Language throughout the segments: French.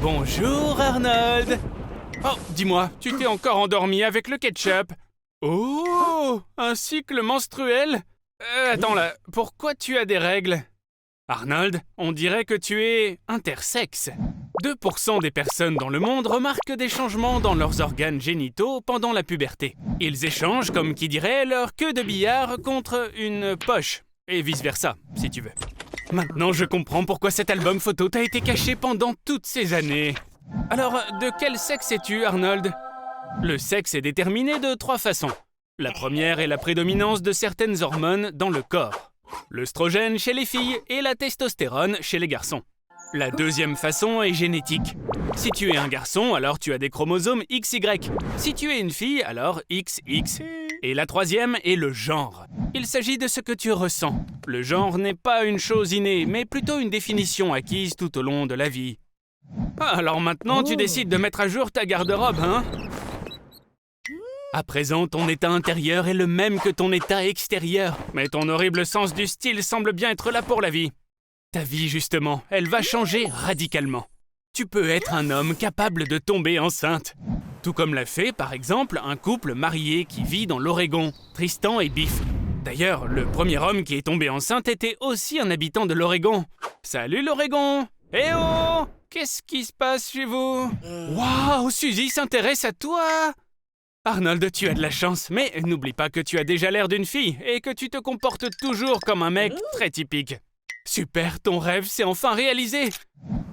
Bonjour Arnold. Oh, dis-moi, tu t'es encore endormi avec le ketchup? Oh, un cycle menstruel? Attends là, pourquoi tu as des règles? Arnold, on dirait que tu es intersexe. 2% des personnes dans le monde remarquent des changements dans leurs organes génitaux pendant la puberté. Ils échangent, comme qui dirait, leur queue de billard contre une poche, et vice-versa, si tu veux. Maintenant, je comprends pourquoi cet album photo t'a été caché pendant toutes ces années. Alors, de quel sexe es-tu, Arnold? Le sexe est déterminé de 3 façons. La première est la prédominance de certaines hormones dans le corps. L'œstrogène chez les filles et la testostérone chez les garçons. La deuxième façon est génétique. Si tu es un garçon, alors tu as des chromosomes XY. Si tu es une fille, alors XX. Et la troisième est le genre. Il s'agit de ce que tu ressens. Le genre n'est pas une chose innée, mais plutôt une définition acquise tout au long de la vie. Alors maintenant, tu décides de mettre à jour ta garde-robe, hein? À présent, ton état intérieur est le même que ton état extérieur. Mais ton horrible sens du style semble bien être là pour la vie. Ta vie, justement, elle va changer radicalement. Tu peux être un homme capable de tomber enceinte. Tout comme l'a fait, par exemple, un couple marié qui vit dans l'Oregon, Tristan et Biff. D'ailleurs, le premier homme qui est tombé enceinte était aussi un habitant de l'Oregon. Salut l'Oregon! Eh oh! Qu'est-ce qui se passe chez vous? Waouh, Suzy s'intéresse à toi! Arnold, tu as de la chance, mais n'oublie pas que tu as déjà l'air d'une fille et que tu te comportes toujours comme un mec très typique. Super, ton rêve s'est enfin réalisé.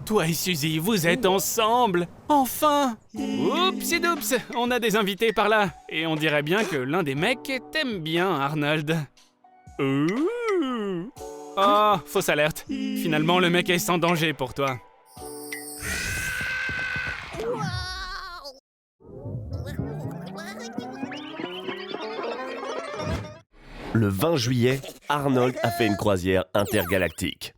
Toi et Suzy, vous êtes ensemble. Enfin! Oupsidoups, on a des invités par là. Et on dirait bien que l'un des mecs t'aime bien, Arnold. Ouh. Oh, fausse alerte. Finalement, le mec est sans danger pour toi. Le 20 juillet, Arnold a fait une croisière intergalactique.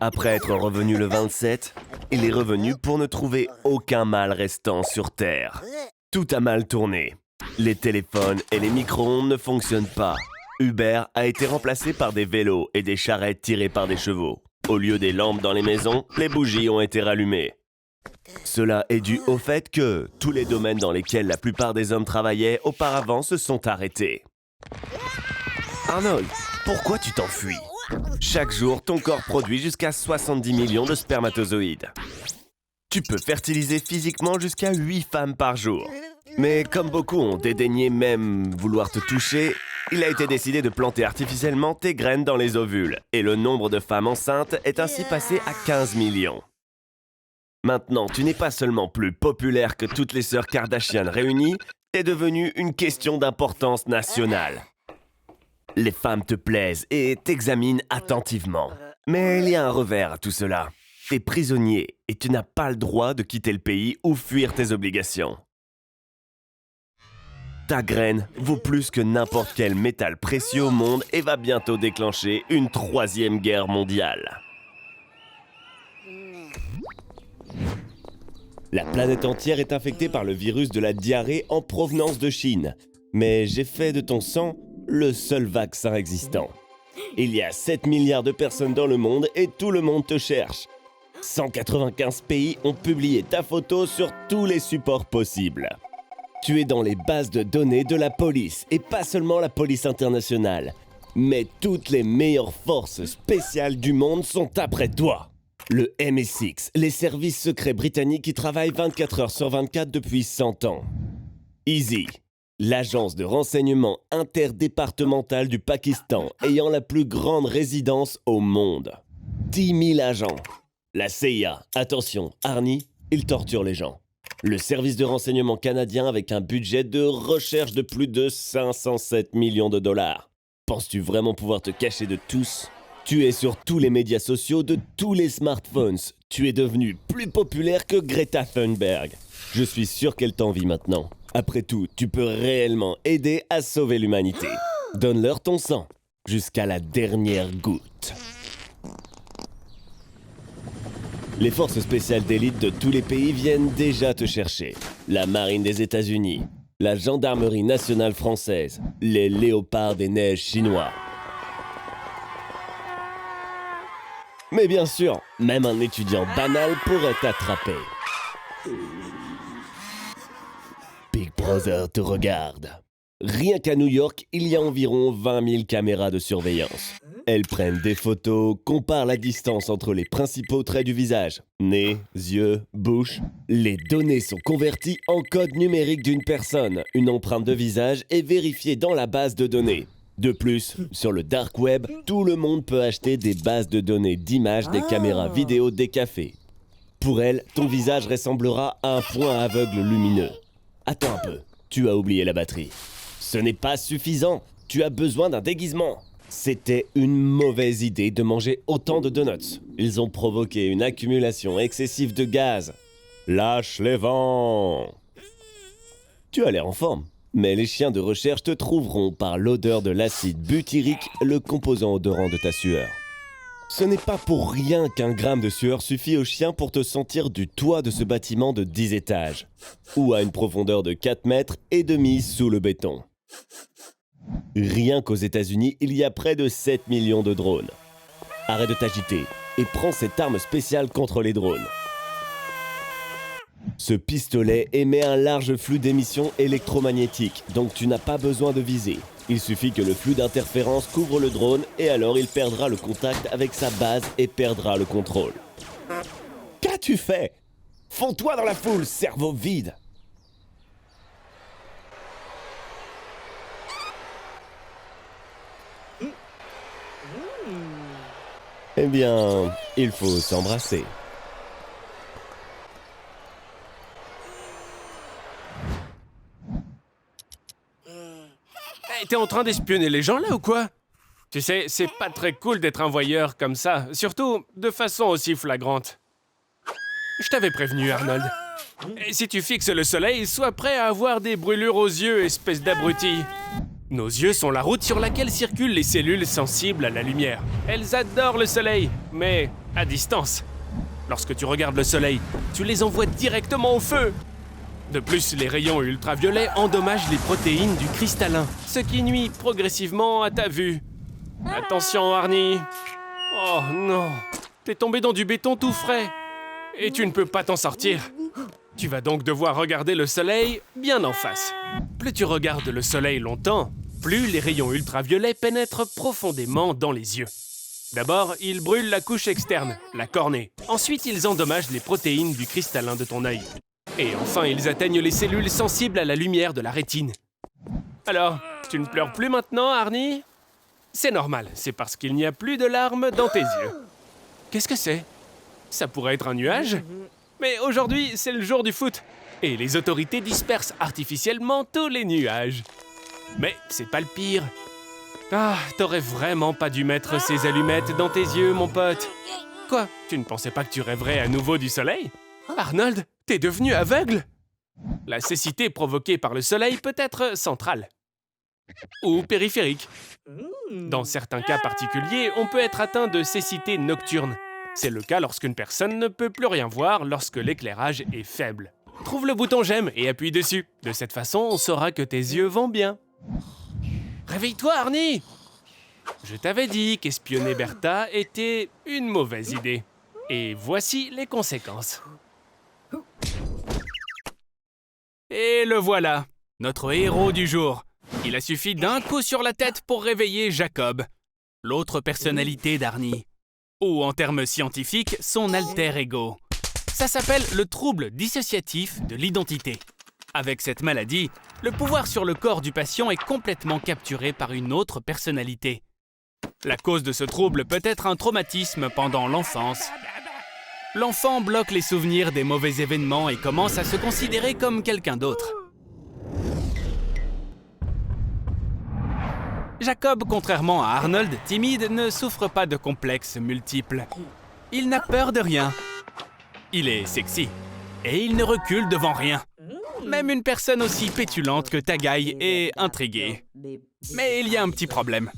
Après être revenu le 27, il est revenu pour ne trouver aucun mâle restant sur Terre. Tout a mal tourné. Les téléphones et les micro-ondes ne fonctionnent pas. Uber a été remplacé par des vélos et des charrettes tirées par des chevaux. Au lieu des lampes dans les maisons, les bougies ont été rallumées. Cela est dû au fait que tous les domaines dans lesquels la plupart des hommes travaillaient auparavant se sont arrêtés. Arnold, pourquoi tu t'enfuis? Chaque jour, ton corps produit jusqu'à 70 millions de spermatozoïdes. Tu peux fertiliser physiquement jusqu'à 8 femmes par jour. Mais comme beaucoup ont dédaigné même vouloir te toucher, il a été décidé de planter artificiellement tes graines dans les ovules. Et le nombre de femmes enceintes est ainsi passé à 15 millions. Maintenant, tu n'es pas seulement plus populaire que toutes les sœurs Kardashian réunies, t'es devenu une question d'importance nationale. Les femmes te plaisent et t'examinent attentivement. Mais il y a un revers à tout cela. T'es prisonnier et tu n'as pas le droit de quitter le pays ou fuir tes obligations. Ta graine vaut plus que n'importe quel métal précieux au monde et va bientôt déclencher une 3e guerre mondiale. La planète entière est infectée par le virus de la diarrhée en provenance de Chine. Mais j'ai fait de ton sang le seul vaccin existant. Il y a 7 milliards de personnes dans le monde et tout le monde te cherche. 195 pays ont publié ta photo sur tous les supports possibles. Tu es dans les bases de données de la police, et pas seulement la police internationale. Mais toutes les meilleures forces spéciales du monde sont après toi. Le MI6, les services secrets britanniques qui travaillent 24 heures sur 24 depuis 100 ans. Easy, l'agence de renseignement interdépartementale du Pakistan ayant la plus grande résidence au monde. 10 000 agents. La CIA, attention, Arnie, il torture les gens. Le service de renseignement canadien avec un budget de recherche de plus de 507 millions de dollars. Penses-tu vraiment pouvoir te cacher de tous ? Tu es sur tous les médias sociaux de tous les smartphones. Tu es devenu plus populaire que Greta Thunberg. Je suis sûr qu'elle t'envie maintenant. Après tout, tu peux réellement aider à sauver l'humanité. Donne-leur ton sang, jusqu'à la dernière goutte. Les forces spéciales d'élite de tous les pays viennent déjà te chercher. La marine des États-Unis, la gendarmerie nationale française, les léopards des neiges chinois. Mais bien sûr, même un étudiant banal pourrait t'attraper. Big Brother te regarde. Rien qu'à New York, il y a environ 20 000 caméras de surveillance. Elles prennent des photos, comparent la distance entre les principaux traits du visage, nez, yeux, bouche. Les données sont converties en code numérique d'une personne. Une empreinte de visage est vérifiée dans la base de données. De plus, sur le dark web, tout le monde peut acheter des bases de données d'images des caméras vidéo des cafés. Pour elles, ton visage ressemblera à un point aveugle lumineux. Attends un peu, tu as oublié la batterie. Ce n'est pas suffisant, tu as besoin d'un déguisement. C'était une mauvaise idée de manger autant de donuts. Ils ont provoqué une accumulation excessive de gaz. Lâche les vents. Tu as l'air en forme, mais les chiens de recherche te trouveront par l'odeur de l'acide butyrique, le composant odorant de ta sueur. Ce n'est pas pour rien qu'un gramme de sueur suffit aux chiens pour te sentir du toit de ce bâtiment de 10 étages, ou à une profondeur de 4 mètres et demi sous le béton. Rien qu'aux États-Unis, il y a près de 7 millions de drones. Arrête de t'agiter et prends cette arme spéciale contre les drones. Ce pistolet émet un large flux d'émissions électromagnétiques, donc tu n'as pas besoin de viser. Il suffit que le flux d'interférence couvre le drone et alors il perdra le contact avec sa base et perdra le contrôle. Qu'as-tu fait? Fonds-toi dans la foule, cerveau vide! Eh bien, il faut s'embrasser. Hey, t'es en train d'espionner les gens là ou quoi? Tu sais, c'est pas très cool d'être un voyeur comme ça, surtout de façon aussi flagrante. Je t'avais prévenu, Arnold. Et si tu fixes le soleil, sois prêt à avoir des brûlures aux yeux, espèce d'abruti. Nos yeux sont la route sur laquelle circulent les cellules sensibles à la lumière. Elles adorent le soleil, mais à distance. Lorsque tu regardes le soleil, tu les envoies directement au feu. De plus, les rayons ultraviolets endommagent les protéines du cristallin, ce qui nuit progressivement à ta vue. Attention, Arnie. Oh non, t'es tombé dans du béton tout frais. Et tu ne peux pas t'en sortir. Tu vas donc devoir regarder le soleil bien en face. Plus tu regardes le soleil longtemps, plus les rayons ultraviolets pénètrent profondément dans les yeux. D'abord, ils brûlent la couche externe, la cornée. Ensuite, ils endommagent les protéines du cristallin de ton œil. Et enfin, ils atteignent les cellules sensibles à la lumière de la rétine. Alors, tu ne pleures plus maintenant, Arnie? C'est normal, c'est parce qu'il n'y a plus de larmes dans tes yeux. Qu'est-ce que c'est? Ça pourrait être un nuage? Mais aujourd'hui, c'est le jour du foot. Et les autorités dispersent artificiellement tous les nuages. Mais c'est pas le pire. Ah, t'aurais vraiment pas dû mettre ces allumettes dans tes yeux, mon pote. Quoi? Tu ne pensais pas que tu rêverais à nouveau du soleil? Arnold, t'es devenu aveugle? La cécité provoquée par le soleil peut être centrale. Ou périphérique. Dans certains cas particuliers, on peut être atteint de cécité nocturne. C'est le cas lorsqu'une personne ne peut plus rien voir lorsque l'éclairage est faible. Trouve le bouton j'aime et appuie dessus. De cette façon, on saura que tes yeux vont bien. Réveille-toi, Arnie! Je t'avais dit qu'espionner Bertha était une mauvaise idée. Et voici les conséquences. Et le voilà, notre héros du jour. Il a suffi d'un coup sur la tête pour réveiller Jacob, l'autre personnalité d'Arnie. Ou en termes scientifiques, son alter ego. Ça s'appelle le trouble dissociatif de l'identité. Avec cette maladie, le pouvoir sur le corps du patient est complètement capturé par une autre personnalité. La cause de ce trouble peut être un traumatisme pendant l'enfance. L'enfant bloque les souvenirs des mauvais événements et commence à se considérer comme quelqu'un d'autre. Jacob, contrairement à Arnold, timide, ne souffre pas de complexes multiples. Il n'a peur de rien. Il est sexy. Et il ne recule devant rien. Même une personne aussi pétulante que Tagaï est intriguée. Mais il y a un petit problème.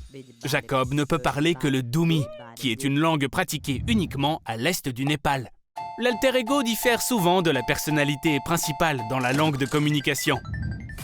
Jacob ne peut parler que le Dumi, qui est une langue pratiquée uniquement à l'est du Népal. L'alter ego diffère souvent de la personnalité principale dans la langue de communication.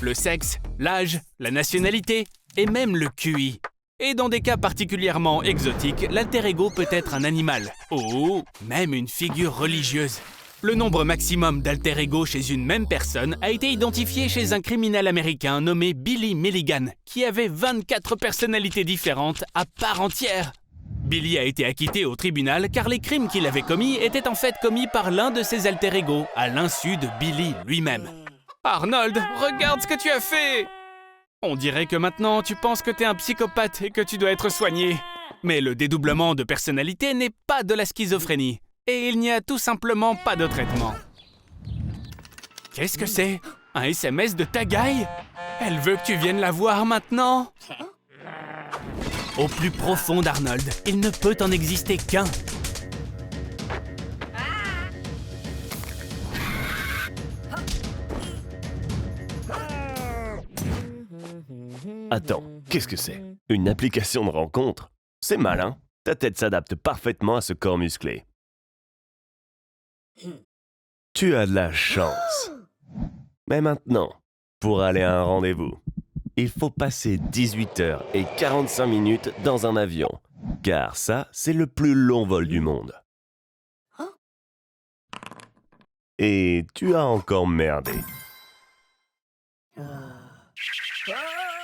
Le sexe, l'âge, la nationalité et même le QI. Et dans des cas particulièrement exotiques, l'alter ego peut être un animal ou même une figure religieuse. Le nombre maximum d'alter ego chez une même personne a été identifié chez un criminel américain nommé Billy Milligan, qui avait 24 personnalités différentes à part entière. Billy a été acquitté au tribunal car les crimes qu'il avait commis étaient en fait commis par l'un de ses alter ego, à l'insu de Billy lui-même. Arnold, regarde ce que tu as fait! On dirait que maintenant tu penses que t'es un psychopathe et que tu dois être soigné. Mais le dédoublement de personnalité n'est pas de la schizophrénie. Et il n'y a tout simplement pas de traitement. Qu'est-ce que c'est? Un SMS de Tagaï? Elle veut que tu viennes la voir maintenant? Au plus profond d'Arnold, il ne peut en exister qu'un. Attends, qu'est-ce que c'est? Une application de rencontre? C'est malin. Ta tête s'adapte parfaitement à ce corps musclé. Tu as de la chance. Mais maintenant, pour aller à un rendez-vous, il faut passer 18h45 dans un avion. Car ça, c'est le plus long vol du monde. Et tu as encore merdé.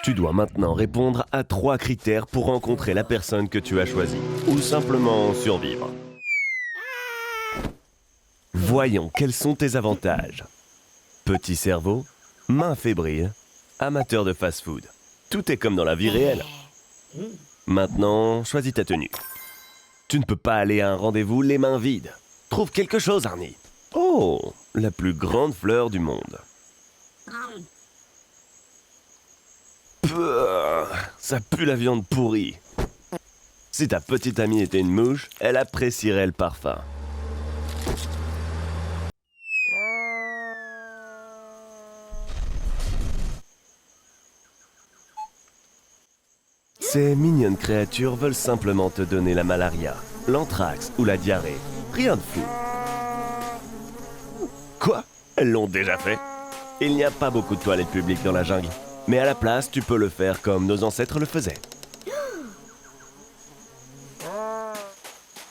Tu dois maintenant répondre à 3 critères pour rencontrer la personne que tu as choisie, ou simplement survivre. Voyons quels sont tes avantages. Petit cerveau, main fébrile, amateur de fast-food. Tout est comme dans la vie réelle. Maintenant, choisis ta tenue. Tu ne peux pas aller à un rendez-vous les mains vides. Trouve quelque chose, Arnie. Oh, la plus grande fleur du monde. Pouah, ça pue la viande pourrie. Si ta petite amie était une mouche, elle apprécierait le parfum. Ces mignonnes créatures veulent simplement te donner la malaria, l'anthrax ou la diarrhée. Rien de fou. Quoi? Elles l'ont déjà fait? Il n'y a pas beaucoup de toilettes publiques dans la jungle. Mais à la place, tu peux le faire comme nos ancêtres le faisaient.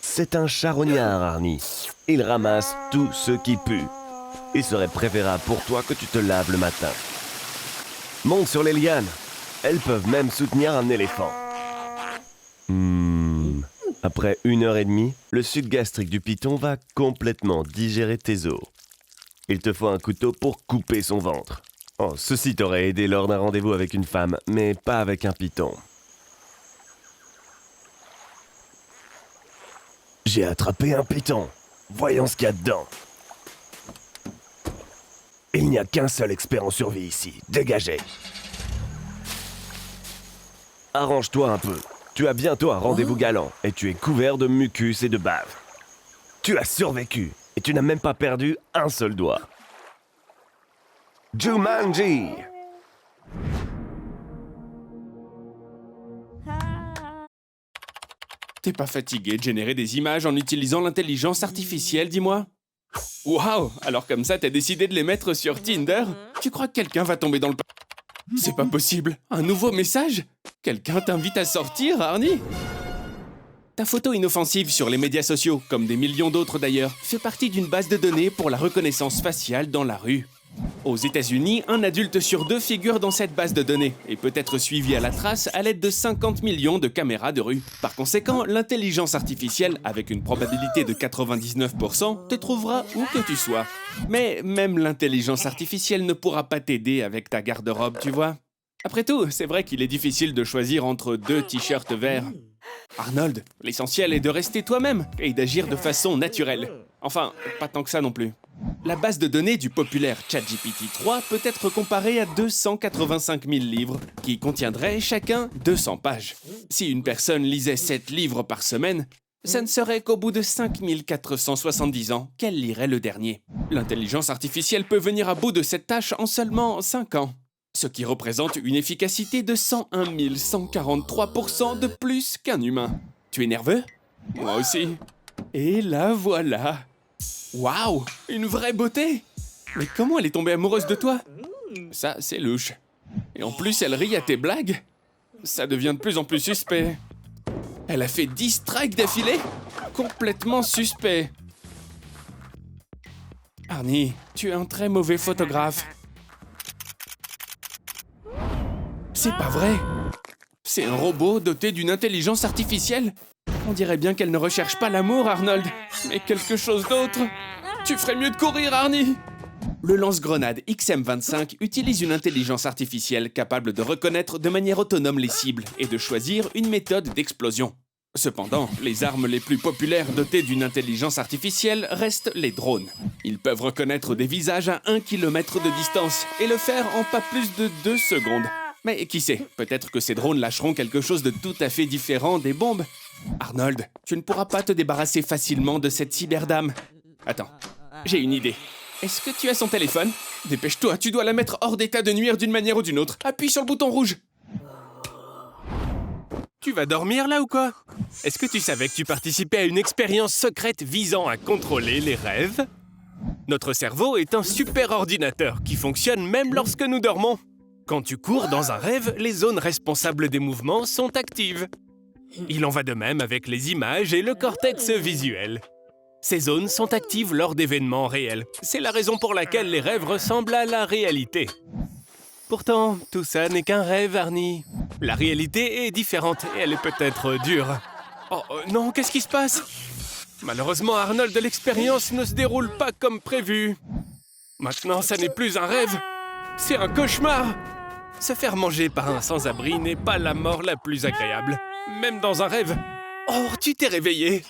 C'est un charognard, Arnie. Il ramasse tout ce qui pue. Il serait préférable pour toi que tu te laves le matin. Monte sur les lianes. Elles peuvent même soutenir un éléphant. Après 1h30, le suc gastrique du python va complètement digérer tes os. Il te faut un couteau pour couper son ventre. Oh, ceci t'aurait aidé lors d'un rendez-vous avec une femme, mais pas avec un python. J'ai attrapé un python. Voyons ce qu'il y a dedans. Il n'y a qu'un seul expert en survie ici. Dégagez. Arrange-toi un peu. Tu as bientôt un rendez-vous galant et tu es couvert de mucus et de bave. Tu as survécu et tu n'as même pas perdu un seul doigt. Jumanji! T'es pas fatigué de générer des images en utilisant l'intelligence artificielle, dis-moi? Waouh! Alors comme ça, t'as décidé de les mettre sur Tinder? Tu crois que quelqu'un va tomber dans le... C'est pas possible! Un nouveau message? Quelqu'un t'invite à sortir, Arnie? Ta photo inoffensive sur les médias sociaux, comme des millions d'autres d'ailleurs, fait partie d'une base de données pour la reconnaissance faciale dans la rue. Aux États-Unis, un adulte sur 2 figure dans cette base de données et peut être suivi à la trace à l'aide de 50 millions de caméras de rue. Par conséquent, l'intelligence artificielle, avec une probabilité de 99%, te trouvera où que tu sois. Mais même l'intelligence artificielle ne pourra pas t'aider avec ta garde-robe, tu vois. Après tout, c'est vrai qu'il est difficile de choisir entre 2 t-shirts verts. Arnold, l'essentiel est de rester toi-même et d'agir de façon naturelle. Enfin, pas tant que ça non plus. La base de données du populaire ChatGPT 3 peut être comparée à 285 000 livres, qui contiendraient chacun 200 pages. Si une personne lisait 7 livres par semaine, ça ne serait qu'au bout de 5470 ans qu'elle lirait le dernier. L'intelligence artificielle peut venir à bout de cette tâche en seulement 5 ans. Ce qui représente une efficacité de 101 143% de plus qu'un humain. Tu es nerveux? Moi aussi. Et la voilà. Waouh, une vraie beauté! Mais comment elle est tombée amoureuse de toi? Ça, c'est louche. Et en plus, elle rit à tes blagues? Ça devient de plus en plus suspect. Elle a fait 10 strikes d'affilée? Complètement suspect. Arnie, tu es un très mauvais photographe. C'est pas vrai. C'est un robot doté d'une intelligence artificielle. On dirait bien qu'elle ne recherche pas l'amour, Arnold, mais quelque chose d'autre. Tu ferais mieux de courir, Arnie. Le lance-grenade XM25 utilise une intelligence artificielle capable de reconnaître de manière autonome les cibles et de choisir une méthode d'explosion. Cependant, les armes les plus populaires dotées d'une intelligence artificielle restent les drones. Ils peuvent reconnaître des visages à 1 km de distance et le faire en pas plus de 2 secondes. Mais qui sait, peut-être que ces drones lâcheront quelque chose de tout à fait différent des bombes. Arnold, tu ne pourras pas te débarrasser facilement de cette cyberdame. Attends, j'ai une idée. Est-ce que tu as son téléphone? Dépêche-toi, tu dois la mettre hors d'état de nuire d'une manière ou d'une autre. Appuie sur le bouton rouge. Tu vas dormir là ou quoi? Est-ce que tu savais que tu participais à une expérience secrète visant à contrôler les rêves? Notre cerveau est un super ordinateur qui fonctionne même lorsque nous dormons. Quand tu cours dans un rêve, les zones responsables des mouvements sont actives. Il en va de même avec les images et le cortex visuel. Ces zones sont actives lors d'événements réels. C'est la raison pour laquelle les rêves ressemblent à la réalité. Pourtant, tout ça n'est qu'un rêve, Arnie. La réalité est différente et elle est peut-être dure. Oh non, qu'est-ce qui se passe? Malheureusement, Arnold, l'expérience ne se déroule pas comme prévu. Maintenant, ça n'est plus un rêve, c'est un cauchemar. Se faire manger par un sans-abri n'est pas la mort la plus agréable, même dans un rêve. Oh, tu t'es réveillé.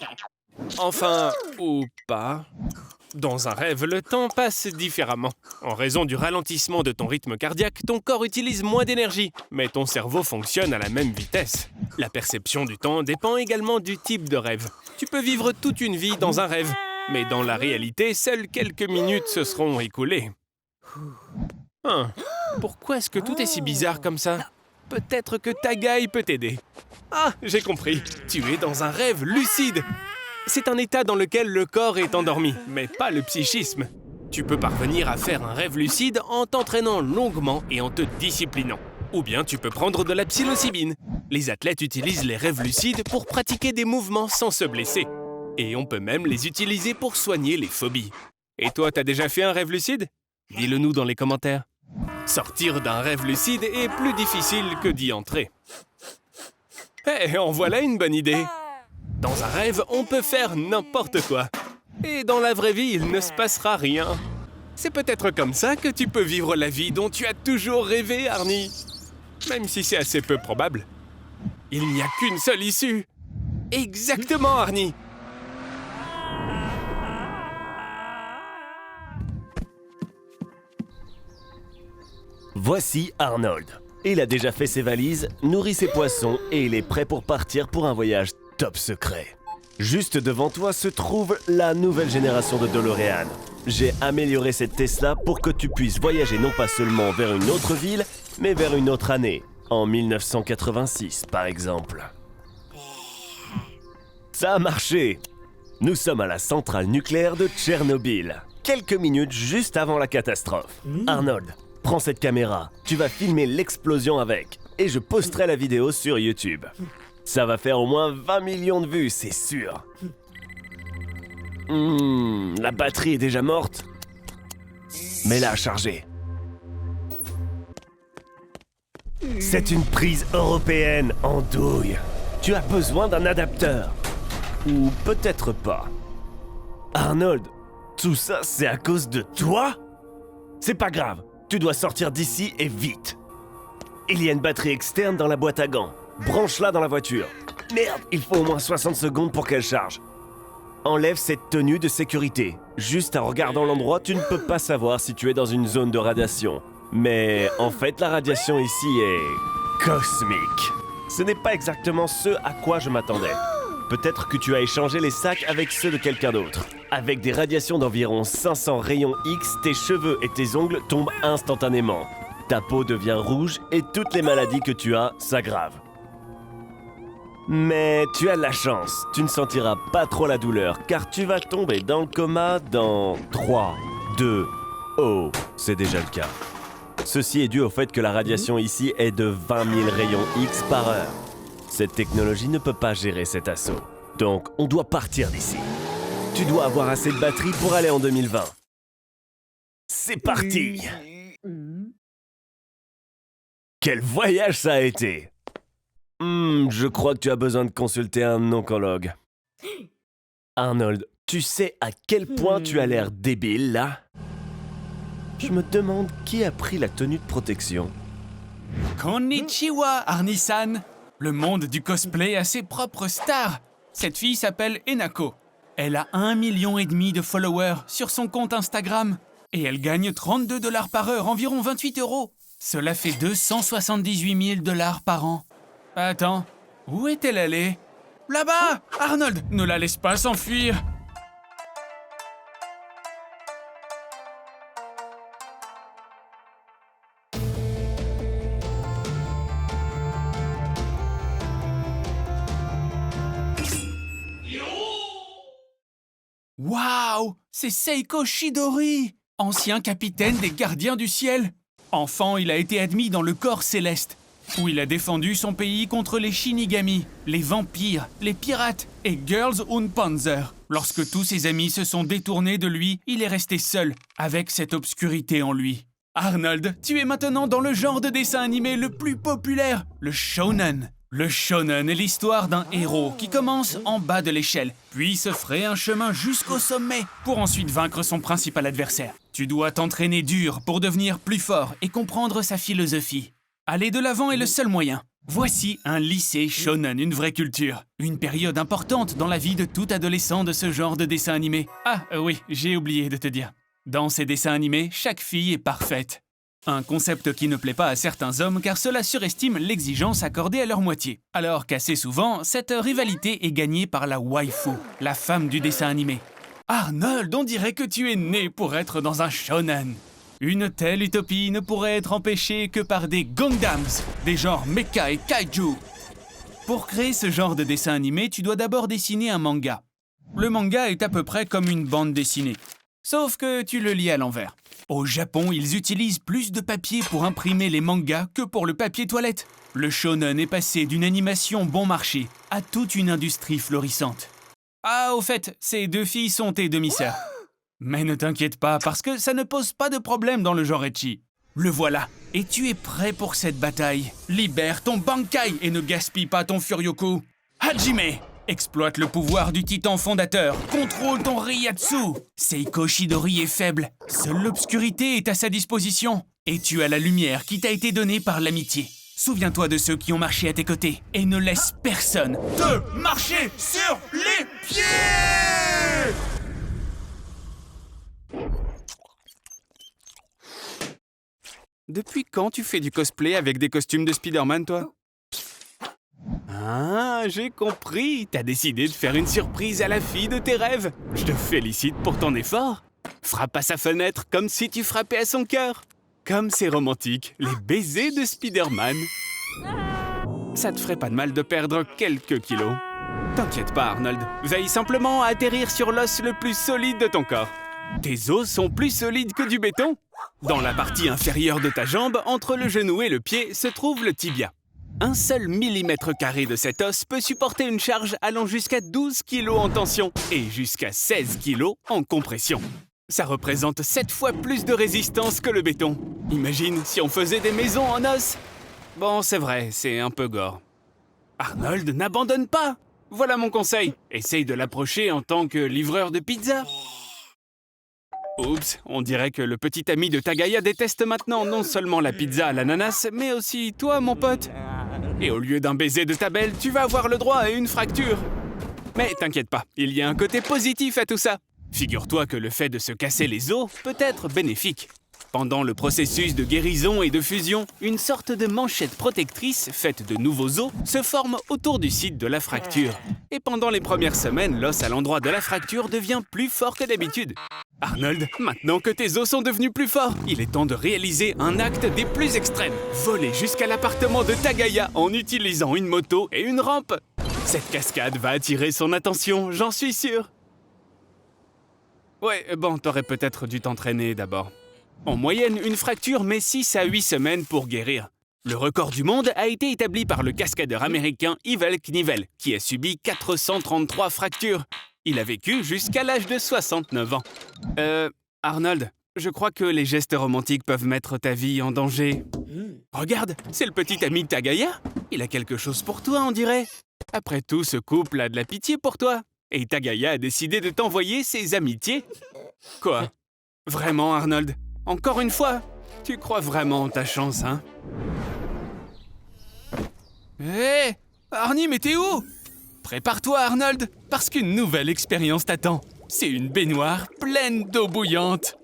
Enfin, ou pas. Dans un rêve, le temps passe différemment. En raison du ralentissement de ton rythme cardiaque, ton corps utilise moins d'énergie, mais ton cerveau fonctionne à la même vitesse. La perception du temps dépend également du type de rêve. Tu peux vivre toute une vie dans un rêve, mais dans la réalité, seules quelques minutes se seront écoulées. Pourquoi est-ce que tout est si bizarre comme ça? Peut-être que Tagai peut t'aider. Ah, j'ai compris. Tu es dans un rêve lucide. C'est un état dans lequel le corps est endormi, mais pas le psychisme. Tu peux parvenir à faire un rêve lucide en t'entraînant longuement et en te disciplinant. Ou bien tu peux prendre de la psilocybine. Les athlètes utilisent les rêves lucides pour pratiquer des mouvements sans se blesser. Et on peut même les utiliser pour soigner les phobies. Et toi, t'as déjà fait un rêve lucide? Dis-le nous dans les commentaires. Sortir d'un rêve lucide est plus difficile que d'y entrer. En voilà une bonne idée. Dans un rêve, on peut faire n'importe quoi. Et dans la vraie vie, il ne se passera rien. C'est peut-être comme ça que tu peux vivre la vie dont tu as toujours rêvé, Arnie. Même si c'est assez peu probable. Il n'y a qu'une seule issue. Exactement, Arnie. Voici Arnold. Il a déjà fait ses valises, nourrit ses poissons et il est prêt pour partir pour un voyage top secret. Juste devant toi se trouve la nouvelle génération de DeLorean. J'ai amélioré cette Tesla pour que tu puisses voyager non pas seulement vers une autre ville, mais vers une autre année. En 1986, par exemple. Ça a marché! Nous sommes à la centrale nucléaire de Tchernobyl. Quelques minutes juste avant la catastrophe. Arnold, prends cette caméra. Tu vas filmer l'explosion avec. Et je posterai la vidéo sur YouTube. Ça va faire au moins 20 millions de vues, c'est sûr. La batterie est déjà morte. Mets-la à charger. C'est une prise européenne en douille. Tu as besoin d'un adapteur. Ou peut-être pas. Arnold, tout ça c'est à cause de toi? C'est pas grave, tu dois sortir d'ici et vite. Il y a une batterie externe dans la boîte à gants. Branche-la dans la voiture. Merde, il faut au moins 60 secondes pour qu'elle charge. Enlève cette tenue de sécurité. Juste en regardant l'endroit, tu ne peux pas savoir si tu es dans une zone de radiation. Mais en fait, la radiation ici est cosmique. Ce n'est pas exactement ce à quoi je m'attendais. Peut-être que tu as échangé les sacs avec ceux de quelqu'un d'autre. Avec des radiations d'environ 500 rayons X, tes cheveux et tes ongles tombent instantanément. Ta peau devient rouge et toutes les maladies que tu as s'aggravent. Mais tu as de la chance, tu ne sentiras pas trop la douleur car tu vas tomber dans le coma dans 3, 2, oh, c'est déjà le cas. Ceci est dû au fait que la radiation ici est de 20 000 rayons X par heure. Cette technologie ne peut pas gérer cet assaut. Donc on doit partir d'ici. Tu dois avoir assez de batterie pour aller en 2020. C'est parti! Quel voyage ça a été! Je crois que tu as besoin de consulter un oncologue. Arnold, tu sais à quel point tu as l'air débile, là? Je me demande qui a pris la tenue de protection. Konnichiwa, Arnie-san. Le monde du cosplay a ses propres stars. Cette fille s'appelle Enako. Elle a 1,5 million de followers sur son compte Instagram. Et elle gagne 32 $ par heure, environ 28 €. Cela fait 278 000 $ par an. Attends, où est-elle allée? Là-bas! Arnold, ne la laisse pas s'enfuir! Waouh! C'est Seiko Chidori, ancien capitaine des Gardiens du Ciel. Enfant, il a été admis dans le corps céleste, où il a défendu son pays contre les Shinigami, les vampires, les pirates et Girls und Panzer. Lorsque tous ses amis se sont détournés de lui, il est resté seul, avec cette obscurité en lui. Arnold, tu es maintenant dans le genre de dessin animé le plus populaire, le shonen. Le shonen est l'histoire d'un héros qui commence en bas de l'échelle, puis se fraye un chemin jusqu'au sommet pour ensuite vaincre son principal adversaire. Tu dois t'entraîner dur pour devenir plus fort et comprendre sa philosophie. Aller de l'avant est le seul moyen. Voici un lycée shonen, une vraie culture. Une période importante dans la vie de tout adolescent de ce genre de dessin animé. Ah oui, j'ai oublié de te dire. Dans ces dessins animés, chaque fille est parfaite. Un concept qui ne plaît pas à certains hommes car cela surestime l'exigence accordée à leur moitié. Alors qu'assez souvent, cette rivalité est gagnée par la waifu, la femme du dessin animé. Arnold, on dirait que tu es né pour être dans un shonen. Une telle utopie ne pourrait être empêchée que par des Gundams, des genres mecha et kaiju. Pour créer ce genre de dessin animé, tu dois d'abord dessiner un manga. Le manga est à peu près comme une bande dessinée, sauf que tu le lis à l'envers. Au Japon, ils utilisent plus de papier pour imprimer les mangas que pour le papier toilette. Le shonen est passé d'une animation bon marché à toute une industrie florissante. Ah, au fait, ces deux filles sont tes demi-sœurs. Mais ne t'inquiète pas, parce que ça ne pose pas de problème dans le genre ecchi. Le voilà, et tu es prêt pour cette bataille. Libère ton Bankai et ne gaspille pas ton Furyoku. Hajime! Exploite le pouvoir du titan fondateur. Contrôle ton Ryatsu. Seiko Chidori est faible. Seule l'obscurité est à sa disposition. Et tu as la lumière qui t'a été donnée par l'amitié. Souviens-toi de ceux qui ont marché à tes côtés. Et ne laisse personne te marcher sur les pieds! Depuis quand tu fais du cosplay avec des costumes de Spider-Man, toi? Ah, j'ai compris. T'as décidé de faire une surprise à la fille de tes rêves. Je te félicite pour ton effort. Frappe à sa fenêtre comme si tu frappais à son cœur. Comme c'est romantique, les baisers de Spider-Man. Ça te ferait pas de mal de perdre quelques kilos. T'inquiète pas, Arnold. Veille simplement à atterrir sur l'os le plus solide de ton corps. Tes os sont plus solides que du béton. Dans la partie inférieure de ta jambe, entre le genou et le pied, se trouve le tibia. Un seul millimètre carré de cet os peut supporter une charge allant jusqu'à 12 kg en tension et jusqu'à 16 kg en compression. Ça représente 7 fois plus de résistance que le béton. Imagine si on faisait des maisons en os. Bon, c'est vrai, c'est un peu gore. Arnold, n'abandonne pas! Voilà mon conseil. Essaye de l'approcher en tant que livreur de pizza. Oups, on dirait que le petit ami de Tagaya déteste maintenant non seulement la pizza à l'ananas, mais aussi toi, mon pote. Et au lieu d'un baiser de ta belle, tu vas avoir le droit à une fracture. Mais t'inquiète pas, il y a un côté positif à tout ça. Figure-toi que le fait de se casser les os peut être bénéfique. Pendant le processus de guérison et de fusion, une sorte de manchette protectrice faite de nouveaux os se forme autour du site de la fracture. Et pendant les premières semaines, l'os à l'endroit de la fracture devient plus fort que d'habitude. Arnold, maintenant que tes os sont devenus plus forts, il est temps de réaliser un acte des plus extrêmes. Voler jusqu'à l'appartement de Tagaya en utilisant une moto et une rampe. Cette cascade va attirer son attention, j'en suis sûr. Ouais, bon, t'aurais peut-être dû t'entraîner d'abord. En moyenne, une fracture met 6 à 8 semaines pour guérir. Le record du monde a été établi par le cascadeur américain Evel Knievel, qui a subi 433 fractures. Il a vécu jusqu'à l'âge de 69 ans. Arnold, je crois que les gestes romantiques peuvent mettre ta vie en danger. Regarde, c'est le petit ami de Tagaya. Il a quelque chose pour toi, on dirait. Après tout, ce couple a de la pitié pour toi. Et Tagaya a décidé de t'envoyer ses amitiés. Quoi? Vraiment, Arnold? Encore une fois? Tu crois vraiment en ta chance, hein? Hé! Arnie, mais t'es où? Prépare-toi, Arnold, parce qu'une nouvelle expérience t'attend. C'est une baignoire pleine d'eau bouillante.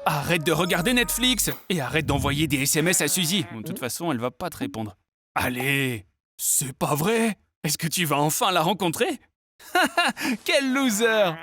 Arrête de regarder Netflix et arrête d'envoyer des SMS à Suzy. Bon, de toute façon, elle va pas te répondre. Allez! C'est pas vrai? Est-ce que tu vas enfin la rencontrer? Quel loser!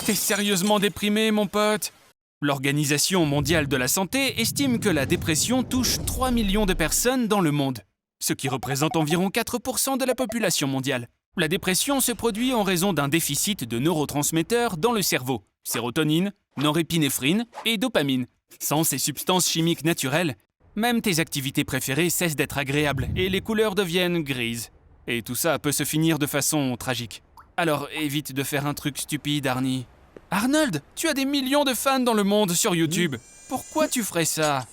T'es sérieusement déprimé, mon pote? L'Organisation mondiale de la santé estime que la dépression touche 3 millions de personnes dans le monde, ce qui représente environ 4% de la population mondiale. La dépression se produit en raison d'un déficit de neurotransmetteurs dans le cerveau, sérotonine, norépinéphrine et dopamine. Sans ces substances chimiques naturelles, même tes activités préférées cessent d'être agréables et les couleurs deviennent grises. Et tout ça peut se finir de façon tragique. Alors évite de faire un truc stupide, Arnie. Arnold, tu as des millions de fans dans le monde sur YouTube. Pourquoi tu ferais ça?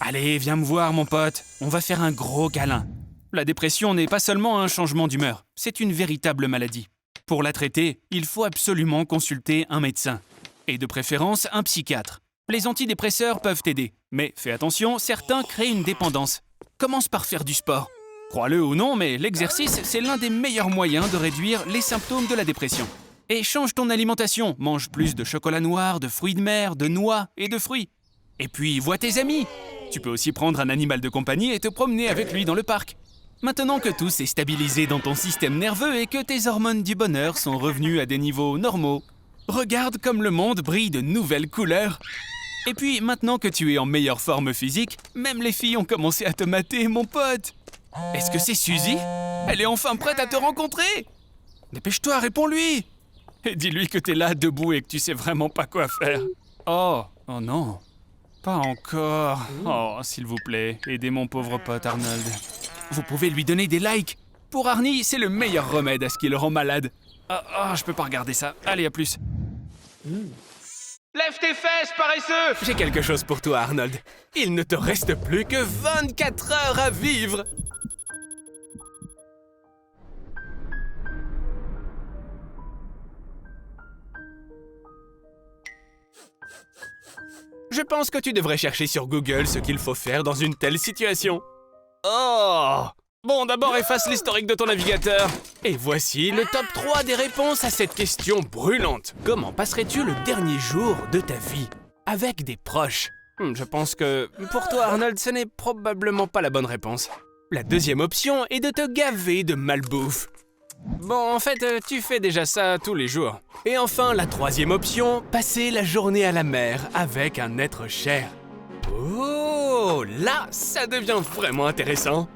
Allez, viens me voir, mon pote. On va faire un gros câlin. La dépression n'est pas seulement un changement d'humeur, c'est une véritable maladie. Pour la traiter, il faut absolument consulter un médecin. Et de préférence, un psychiatre. Les antidépresseurs peuvent t'aider, mais fais attention, certains créent une dépendance. Commence par faire du sport. Crois-le ou non, mais l'exercice, c'est l'un des meilleurs moyens de réduire les symptômes de la dépression. Et change ton alimentation, mange plus de chocolat noir, de fruits de mer, de noix et de fruits. Et puis, vois tes amis. Tu peux aussi prendre un animal de compagnie et te promener avec lui dans le parc. Maintenant que tout s'est stabilisé dans ton système nerveux et que tes hormones du bonheur sont revenues à des niveaux normaux, regarde comme le monde brille de nouvelles couleurs. Et puis, maintenant que tu es en meilleure forme physique, même les filles ont commencé à te mater, mon pote. Est-ce que c'est Suzy? Elle est enfin prête à te rencontrer? Dépêche-toi, réponds-lui! Et dis-lui que t'es là, debout, et que tu sais vraiment pas quoi faire. Oh non. Pas encore. Oh, s'il vous plaît, aidez mon pauvre pote Arnold. Vous pouvez lui donner des likes. Pour Arnie, c'est le meilleur remède à ce qui le rend malade. Je peux pas regarder ça. Allez, à plus. Lève tes fesses, paresseux! J'ai quelque chose pour toi, Arnold. Il ne te reste plus que 24 heures à vivre. Je pense que tu devrais chercher sur Google ce qu'il faut faire dans une telle situation. Oh! Bon, d'abord efface l'historique de ton navigateur. Et voici le top 3 des réponses à cette question brûlante. Comment passerais-tu le dernier jour de ta vie? Avec des proches. Je pense que, pour toi, Arnold, ce n'est probablement pas la bonne réponse. La deuxième option est de te gaver de malbouffe. Bon, en fait, tu fais déjà ça tous les jours. Et enfin, la troisième option, passer la journée à la mer avec un être cher. Oh, là, ça devient vraiment intéressant.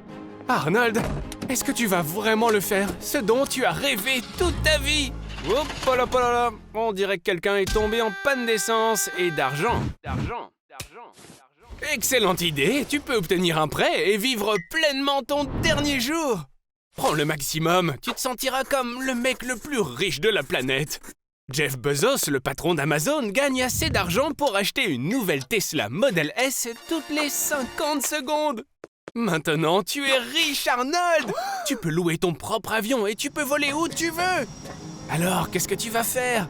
Arnold, est-ce que tu vas vraiment le faire, ce dont tu as rêvé toute ta vie? Oh là là, on dirait que quelqu'un est tombé en panne d'essence et d'argent. Excellente idée, tu peux obtenir un prêt et vivre pleinement ton dernier jour. Prends le maximum, tu te sentiras comme le mec le plus riche de la planète. Jeff Bezos, le patron d'Amazon, gagne assez d'argent pour acheter une nouvelle Tesla Model S toutes les 50 secondes. Maintenant, tu es riche, Arnold! Tu peux louer ton propre avion et tu peux voler où tu veux. Alors, qu'est-ce que tu vas faire?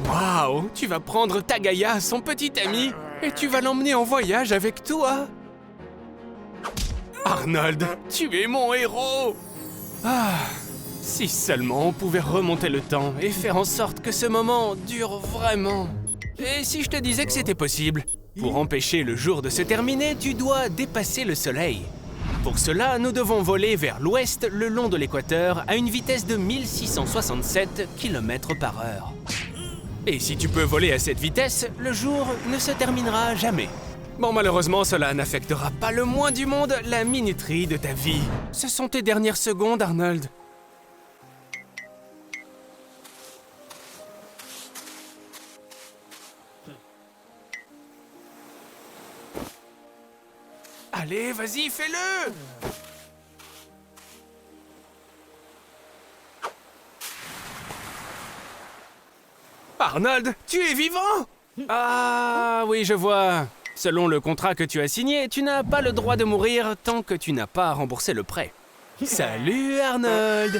Waouh! Tu vas prendre Tagaya, son petit ami, et tu vas l'emmener en voyage avec toi. Arnold, tu es mon héros! Si seulement on pouvait remonter le temps et faire en sorte que ce moment dure vraiment. Et si je te disais que c'était possible? Pour empêcher le jour de se terminer, tu dois dépasser le soleil. Pour cela, nous devons voler vers l'ouest le long de l'équateur à une vitesse de 1667 km/h. Et si tu peux voler à cette vitesse, le jour ne se terminera jamais. Bon, malheureusement, cela n'affectera pas le moins du monde la minuterie de ta vie. Ce sont tes dernières secondes, Arnold. Allez, vas-y, fais-le! Arnold, tu es vivant! Ah oui, je vois. Selon le contrat que tu as signé, tu n'as pas le droit de mourir tant que tu n'as pas remboursé le prêt. Salut Arnold!